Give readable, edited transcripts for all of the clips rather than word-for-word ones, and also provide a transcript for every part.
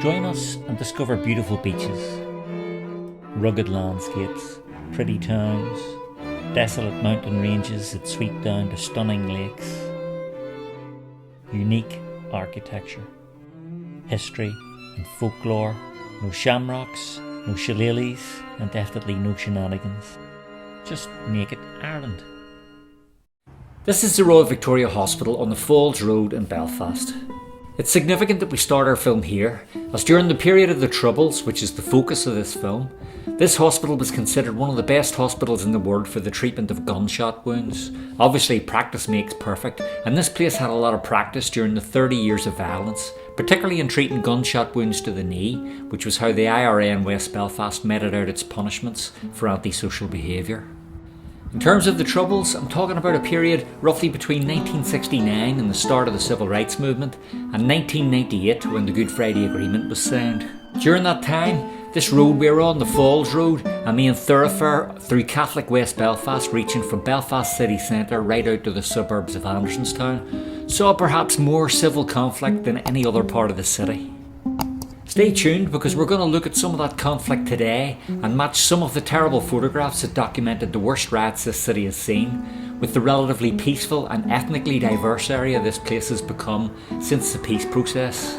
Join us and discover beautiful beaches, rugged landscapes, pretty towns, desolate mountain ranges that sweep down to stunning lakes, unique architecture, history and folklore, no shamrocks, no shillelaghs, and definitely no shenanigans. Just naked Ireland. This is the Royal Victoria Hospital on the Falls Road in Belfast. It's significant that we start our film here, as during the period of the Troubles, which is the focus of this film, this hospital was considered one of the best hospitals in the world for the treatment of gunshot wounds. Obviously, practice makes perfect, and this place had a lot of practice during the 30 years of violence, particularly in treating gunshot wounds to the knee, which was how the IRA in West Belfast meted out its punishments for antisocial behaviour. In terms of the Troubles, I'm talking about a period roughly between 1969 and the start of the Civil Rights Movement and 1998 when the Good Friday Agreement was signed. During that time, this road we were on, the Falls Road, a main thoroughfare through Catholic West Belfast reaching from Belfast city centre right out to the suburbs of Andersonstown, saw perhaps more civil conflict than any other part of the city. Stay tuned because we're going to look at some of that conflict today and match some of the terrible photographs that documented the worst riots this city has seen with the relatively peaceful and ethnically diverse area this place has become since the peace process.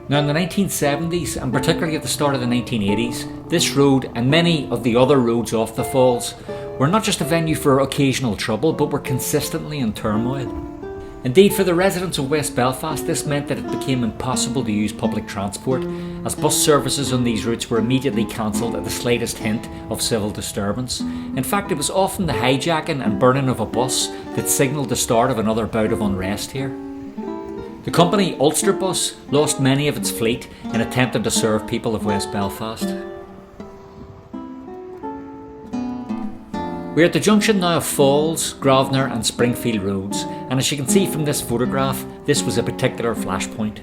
Now in the 1970s and particularly at the start of the 1980s, this road and many of the other roads off the falls were not just a venue for occasional trouble but were consistently in turmoil. Indeed, for the residents of West Belfast, this meant that it became impossible to use public transport, as bus services on these routes were immediately cancelled at the slightest hint of civil disturbance. In fact, it was often the hijacking and burning of a bus that signalled the start of another bout of unrest here. The company Ulsterbus lost many of its fleet in attempting to serve people of West Belfast. We're at the junction now of Falls, Grosvenor and Springfield roads, and as you can see from this photograph, this was a particular flashpoint.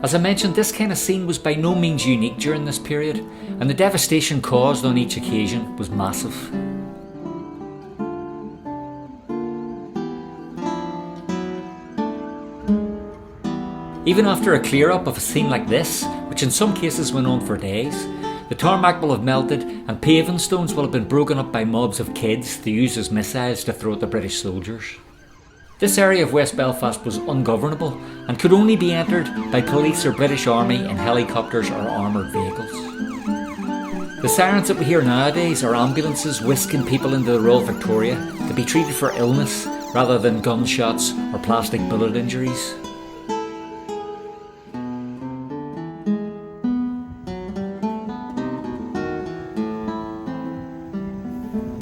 As I mentioned, this kind of scene was by no means unique during this period, and the devastation caused on each occasion was massive. Even after a clear-up of a scene like this, which in some cases went on for days, the tarmac will have melted and paving stones will have been broken up by mobs of kids to use as missiles to throw at the British soldiers. This area of West Belfast was ungovernable and could only be entered by police or British Army in helicopters or armoured vehicles. The sirens that we hear nowadays are ambulances whisking people into the Royal Victoria to be treated for illness rather than gunshots or plastic bullet injuries.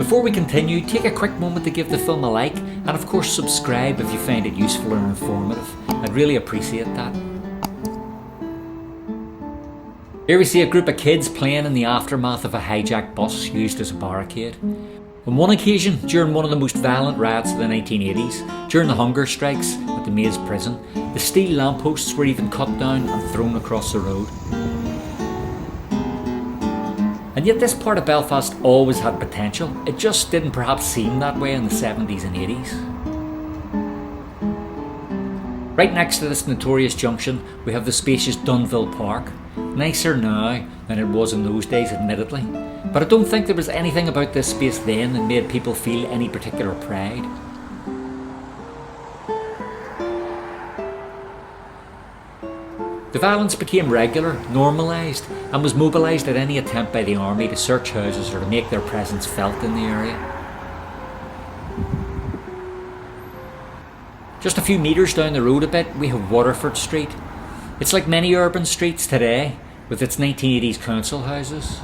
Before we continue, take a quick moment to give the film a like and of course subscribe if you find it useful or informative. I'd really appreciate that. Here we see a group of kids playing in the aftermath of a hijacked bus used as a barricade. On one occasion, during one of the most violent riots of the 1980s, during the hunger strikes at the Maze prison, the steel lampposts were even cut down and thrown across the road. And yet this part of Belfast always had potential, it just didn't perhaps seem that way in the 70s and 80s. Right next to this notorious junction we have the spacious Dunville Park, nicer now than it was in those days admittedly, but I don't think there was anything about this space then that made people feel any particular pride. The violence became regular, normalised, and was mobilised at any attempt by the army to search houses or to make their presence felt in the area. Just a few metres down the road a bit, we have Waterford Street. It's like many urban streets today, with its 1980s council houses.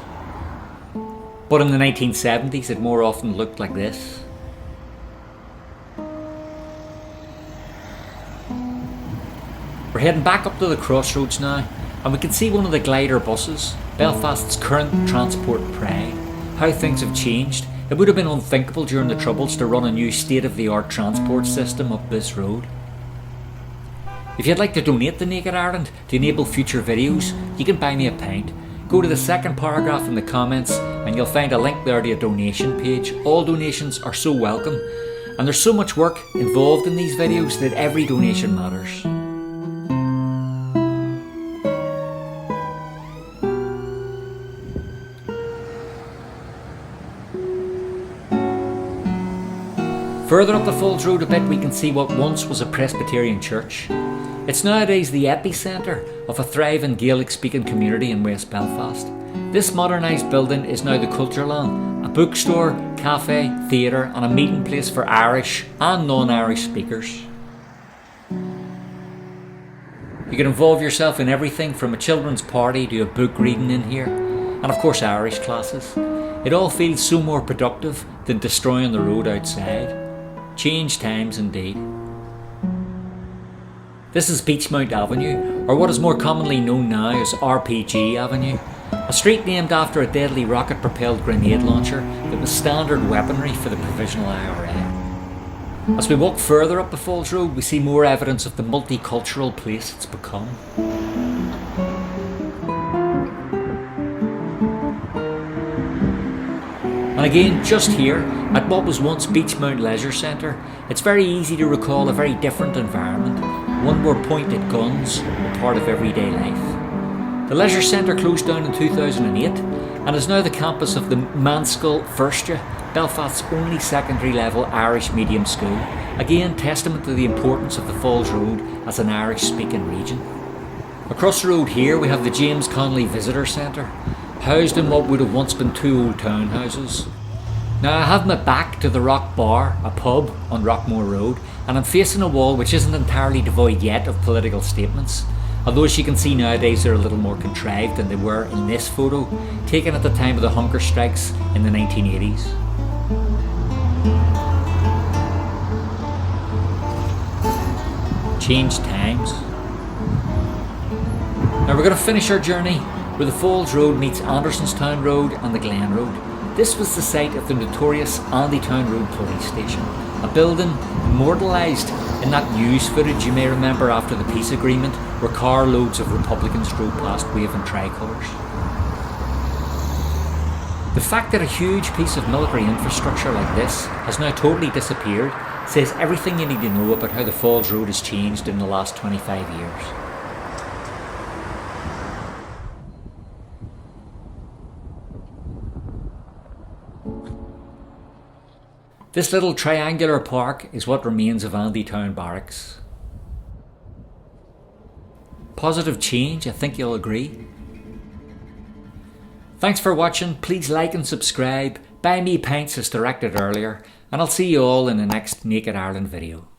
But in the 1970s it more often looked like this. We're heading back up to the crossroads now, and we can see one of the glider buses, Belfast's current transport pride. How things have changed. It would have been unthinkable during the Troubles to run a new state-of-the-art transport system up this road. If you'd like to donate to Naked Ireland to enable future videos, you can buy me a pint. Go to the second paragraph in the comments and you'll find a link there to a donation page. All donations are so welcome. And there's so much work involved in these videos that every donation matters. Further up the Falls Road a bit, we can see what once was a Presbyterian church. It's nowadays the epicentre of a thriving Gaelic-speaking community in West Belfast. This modernised building is now the Culture Lawn, a bookstore, cafe, theatre and a meeting place for Irish and non-Irish speakers. You can involve yourself in everything from a children's party to a book reading in here, and of course Irish classes. It all feels so more productive than destroying the road outside. Change times indeed. This is Beachmount Avenue, or what is more commonly known now as RPG Avenue, a street named after a deadly rocket-propelled grenade launcher that was standard weaponry for the provisional IRA. As we walk further up the Falls Road, we see more evidence of the multicultural place it's become. And again, just here, at what was once Beachmount Leisure Centre, it's very easy to recall a very different environment, one where pointed guns were part of everyday life. The Leisure Centre closed down in 2008 and is now the campus of the Manskull First Year, Belfast's only secondary level Irish medium school, again testament to the importance of the Falls Road as an Irish speaking region. Across the road here we have the James Connolly Visitor Centre, housed in what would have once been two old townhouses. Now I have my back to the Rock Bar, a pub on Rockmore Road, and I'm facing a wall which isn't entirely devoid yet of political statements, although as you can see nowadays they're a little more contrived than they were in this photo, taken at the time of the hunger strikes in the 1980s. Changed times. Now we're going to finish our journey where the Falls Road meets Andersonstown Road and the Glen Road. This was the site of the notorious Andytown Road police station, a building immortalised in that news footage you may remember after the peace agreement where carloads of Republicans drove past waving tricolours. The fact that a huge piece of military infrastructure like this has now totally disappeared says everything you need to know about how the Falls Road has changed in the last 25 years. This little triangular park is what remains of Andytown Barracks. Positive change, I think you'll agree. Thanks for watching, please like and subscribe, buy me pints as directed earlier, and I'll see you all in the next Naked Ireland video.